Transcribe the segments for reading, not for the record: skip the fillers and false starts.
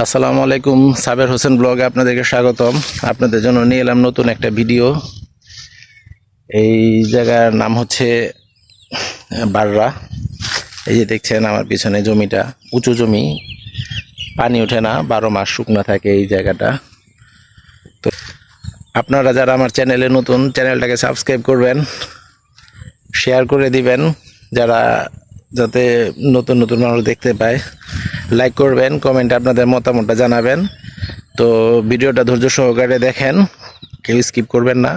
আসসালামু আলাইকুম। সাবের হোসেন ব্লগে আপনাদেরকে স্বাগতম। আপনাদের জন্য নিয়ে এলাম নতুন একটা ভিডিও। এই জায়গার নাম হচ্ছে বাররা। এই যে দেখছেন আমার পিছনে জমিটা, উঁচু জমি, পানি ওঠে না, 12 মাস শুকনো থাকে এই জায়গাটা। তো আপনারা যারা আমার চ্যানেলে নতুন, চ্যানেলটাকে সাবস্ক্রাইব করবেন, শেয়ার করে দিবেন, যারা যাতে নতুন নতুন মানুষ দেখতে পায়। লাইক করবেন, কমেন্টে আপনাদের মতামতটা জানাবেন। তো ভিডিওটা ধৈর্য সহকারে দেখেন, কেউ স্কিপ করবেন না।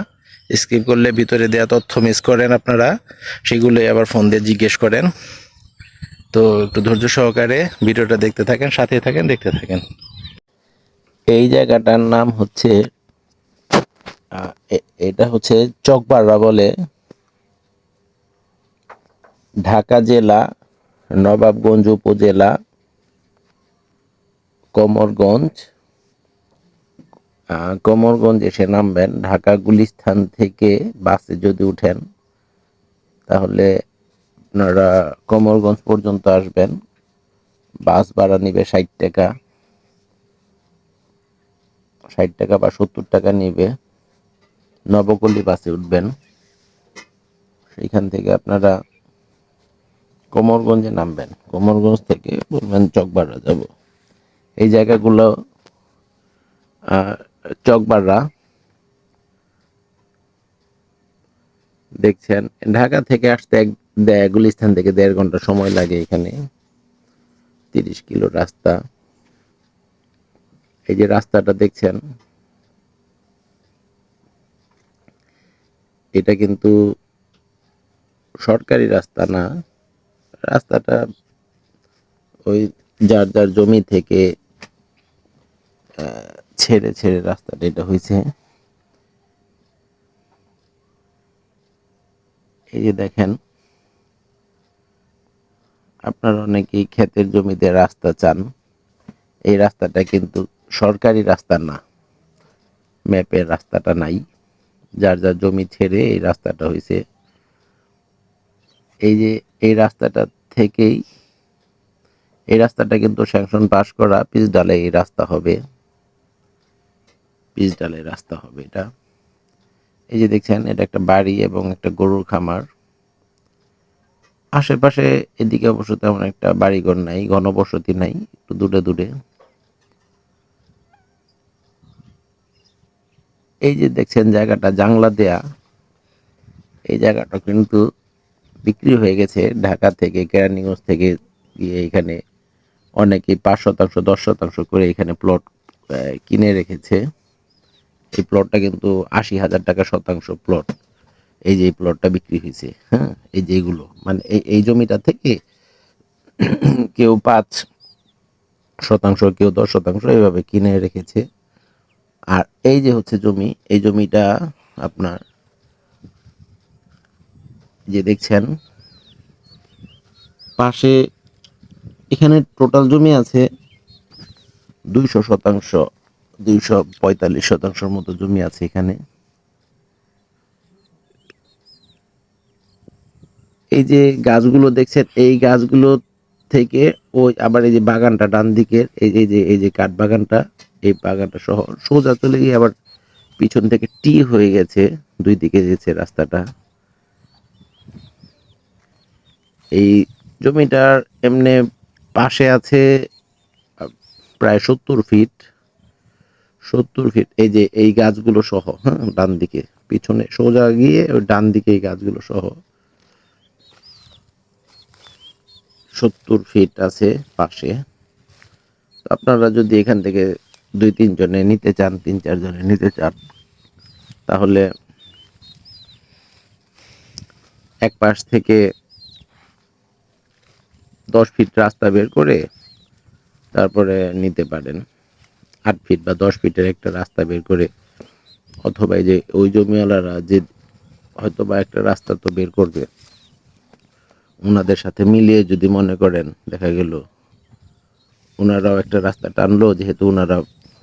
স্কিপ করলে ভিতরে দেওয়া তথ্য মিস করেন আপনারা, সেগুলোই আবার ফোন দিয়ে জিজ্ঞেস করেন। তো একটু ধৈর্য সহকারে ভিডিওটা দেখতে থাকেন, সাথে থাকেন, দেখতে থাকেন। এই জায়গাটার নাম হচ্ছে এটা হচ্ছে চকবাররা বলে, ঢাকা জেলা, নবাবগঞ্জ উপজেলা, কমরগঞ্জ। কমরগঞ্জ এসে নামবেন। ঢাকা গুলিস্তান থেকে বাসে যদি উঠেন তাহলে আপনারা কমরগঞ্জ পর্যন্ত আসবেন। বাস ভাড়া নিবে 60 টাকা, 60 টাকা বা 70 টাকা নিবে। নবপল্লী বাসে উঠবেন, সেইখান থেকে আপনারা কমরগঞ্জে নামবেন। কমরগঞ্জ থেকে বলবেন চকবাররা যাব। এই জায়গাগুলো চকবাররা দেখছেন। ঢাকা থেকে আসতে গুলিস্তান থেকে 1.5 ঘন্টা সময় লাগে। এখানে 30 কিলো রাস্তা। এই যে রাস্তাটা দেখছেন, এটা কিন্তু সরকারি রাস্তা না। রাস্তাটা ওই যার যার জমি থেকে ছেড়ে ছেড়ে রাস্তাটা এটা হয়েছে। এই যে দেখেন, আপনারা অনেকেই ক্ষেতের জমিতে রাস্তা চান। এই রাস্তাটা কিন্তু সরকারি রাস্তা না, ম্যাপের রাস্তাটা নাই। যার যার জমি ছেড়ে এই রাস্তাটা হয়েছে। এই যে এই রাস্তাটা থেকেই, এই রাস্তাটা কিন্তু স্যাংশন পাস করা, পিচ ডালে এই রাস্তা হবে, পিচ ডালে রাস্তা হবে এটা। এই যে দেখছেন, এটা একটা বাড়ি এবং একটা গরুর খামার। আশেপাশে এদিকে অবশ্য তেমন একটা বাড়িঘর নাই, ঘনবসতি নাই, একটু দূরে দূরে। এই যে দেখছেন জায়গাটা জাংলা দেয়া, এই জায়গাটা কিন্তু বিক্রি হয়ে গেছে। ঢাকা থেকে, কেরানীগঞ্জ থেকে গিয়ে এখানে অনেকেই 5 শতাংশ, 10 শতাংশ করে এখানে প্লট কিনে রেখেছে। এই প্লটটা কিন্তু 80,000 টাকা শতাংশ প্লট। এই যে এই প্লটটা বিক্রি হয়েছে, হ্যাঁ, এই যে এইগুলো মানে এই জমিটা থেকে কেউ 5 শতাংশ, কেউ 10 শতাংশ এইভাবে কিনে রেখেছে। আর এই যে হচ্ছে জমি, এই জমিটা আপনার যে দেখছেন পাশে, এখানে টোটাল জমি আছে 200 শতাংশ, 245 শতাংশের মতো জমি আছে এখানে। এই যে গাছগুলো দেখছেন, এই গাছগুলো থেকে ওই আবার এই যে বাগানটা ডান দিকের, এই যে কাঠ বাগানটা, এই বাগানটা সহ সোজা চলে গিয়ে আবার পিছন থেকে টি হয়ে গেছে, দুই দিকে গেছে রাস্তাটা। এই জমিটার এমনি পাশে আছে প্রায় 70 ফিট, 70 ফিট। এই যে এই গাছগুলো সহ, হ্যাঁ, ডান দিকে পিছনে সোজা গিয়ে ওই ডান দিকে এই গাছগুলো সহ 70 ফিট আছে পাশে। আপনারা যদি এখান থেকে 2-3 জনে নিতে চান, 3-4 জনে নিতে চান, তাহলে এক পাশ থেকে 10 ফিট রাস্তা বের করে তারপরে নিতে পারেন। 8 ফিট বা 10 ফিটের একটা রাস্তা বের করে, অথবা এই যে ওই জমিওয়ালারা যে হয়তো বা একটা রাস্তা তো বের করবে, ওনাদের সাথে মিলিয়ে যদি মনে করেন, দেখা গেল ওনারাও একটা রাস্তা টানলো, যেহেতু ওনারা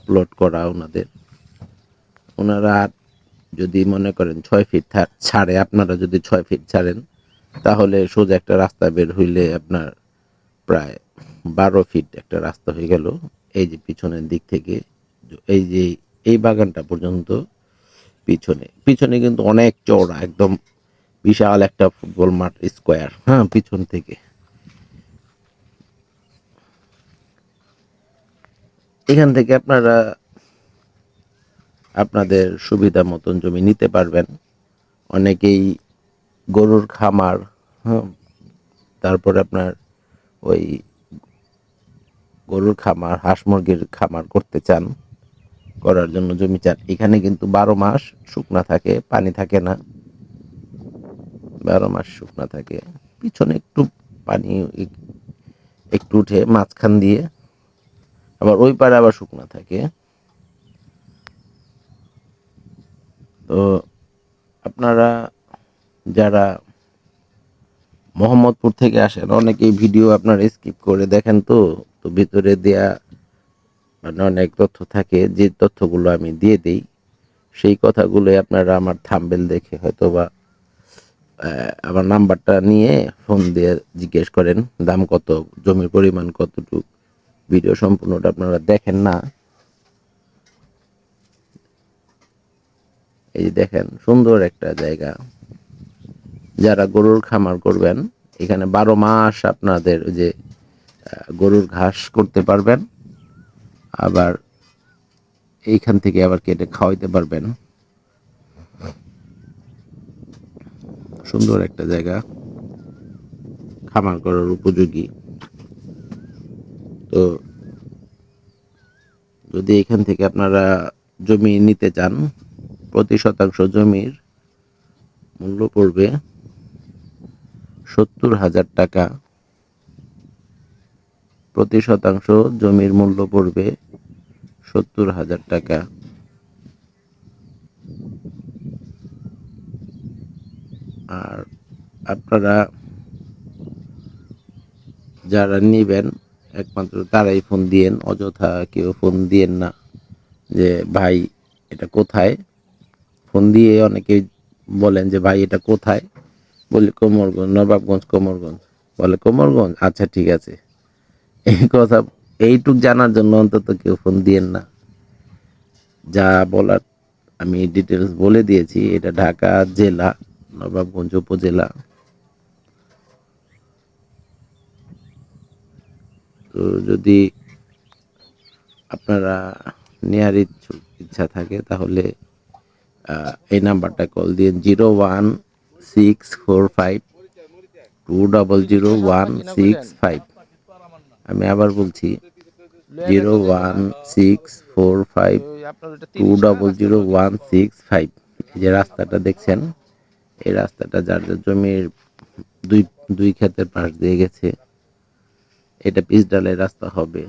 প্লট করা ওনাদের, ওনারা যদি মনে করেন 6 ফিট ছাড়ে, আপনারা যদি 6 ফিট ছাড়েন, তাহলে সোজা একটা রাস্তা বের হইলে আপনার প্রায় 12 ফিট একটা রাস্তা হয়ে গেল। এই যে পিছনের দিক থেকে এই যে এই বাগানটা পর্যন্ত পিছনে পিছনে কিন্তু অনেক চওড়া, একদম বিশাল একটা ফুটবল মাঠ স্কোয়ার। হ্যাঁ, পিছন থেকে এখান থেকে আপনারা আপনাদের সুবিধা মতন জমি নিতে পারবেন। অনেকেই গরুর খামার, হ্যাঁ, তারপরে আপনার ওই গরুর খামার, হাঁস মুরগির খামার করতে চান, করার জন্য জমি চান। এখানে কিন্তু 12 মাস শুকনা থাকে, পানি থাকে না, 12 মাস শুকনা থাকে। পিছনে একটু পানি একটু উঠে মাঝখান দিয়ে, আবার ওই পারে আবার শুকনা থাকে। তো আপনারা যারা মোহাম্মদপুর থেকে আসেন, অনেকেই ভিডিও আপনারা স্কিপ করে দেখেন, তো তো ভিতরে দেয়া মানে অনেক তথ্য থাকে, যে তথ্যগুলো আমি দিয়ে দেই সেই কথাগুলো আপনারা আমার থাম্বনেল দেখে হয়তো বা আমার নাম্বারটা নিয়ে ফোন দিয়ে জিজ্ঞেস করেন দাম কত, জমির পরিমাণ কতটুকু। ভিডিও সম্পূর্ণটা আপনারা দেখেন না। এই যে দেখেন, সুন্দর একটা জায়গা। যারা গরুর খামার করবেন, এখানে 12 মাস আপনাদের যে গরুর ঘাস করতে পারবেন, আবার এইখান থেকে আবার কেটে খাওয়াইতে পারবেন। সুন্দর একটা জায়গা, খামার করার উপযোগী। তো যদি এখান থেকে আপনারা জমি নিতে চান, প্রতি শতাংশ জমির মূল্য পড়বে 70,000 টাকা। প্রতি শতাংশ জমির মূল্য পড়বে 70,000 টাকা। আর আপনারা যারা নেবেন একমাত্র তারাই ফোন দিয়েন, অযথা কেউ ফোন দিয়েন না যে ভাই এটা কোথায়। ফোন দিয়ে অনেকে বলেন যে ভাই এটা কোথায়, বলি কোমরগঞ্জ, নবাবগঞ্জ, কোমরগঞ্জ। বলে কোমরগঞ্জ, আচ্ছা ঠিক আছে। এই কথা, এইটুক জানার জন্য অন্তত কেউ ফোন দিয়েন না। যা বলার আমি ডিটেলস বলে দিয়েছি। এটা ঢাকা জেলা, নবাবগঞ্জ উপজেলা। তো যদি আপনারা নেয়ার ইচ্ছা থাকে তাহলে এই নাম্বারটা কল দিন, 01645200165। আমি আবার বলছি, 01645200165। এই যে রাস্তাটা দেখছেন, এই রাস্তাটা যার যার জমির দুই দুই ক্ষেতের পাশ দিয়ে গেছে, এটা পিচ ডালের রাস্তা হবে।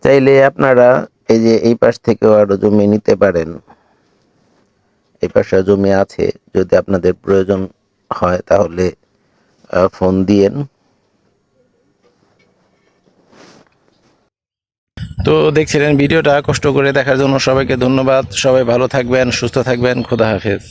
চাইলে আপনারা এই যে এই পাশ থেকেও আরো জমি নিতে পারেন। এই পাশে জমি আছে, যদি আপনাদের প্রয়োজন হয় তাহলে ফোন দিয়েন। তো দেখছিলেন ভিডিওটা, কষ্ট করে দেখার জন্য সবাইকে ধন্যবাদ। সবাই ভালো থাকবেন, সুস্থ থাকবেন। খোদা হাফেজ।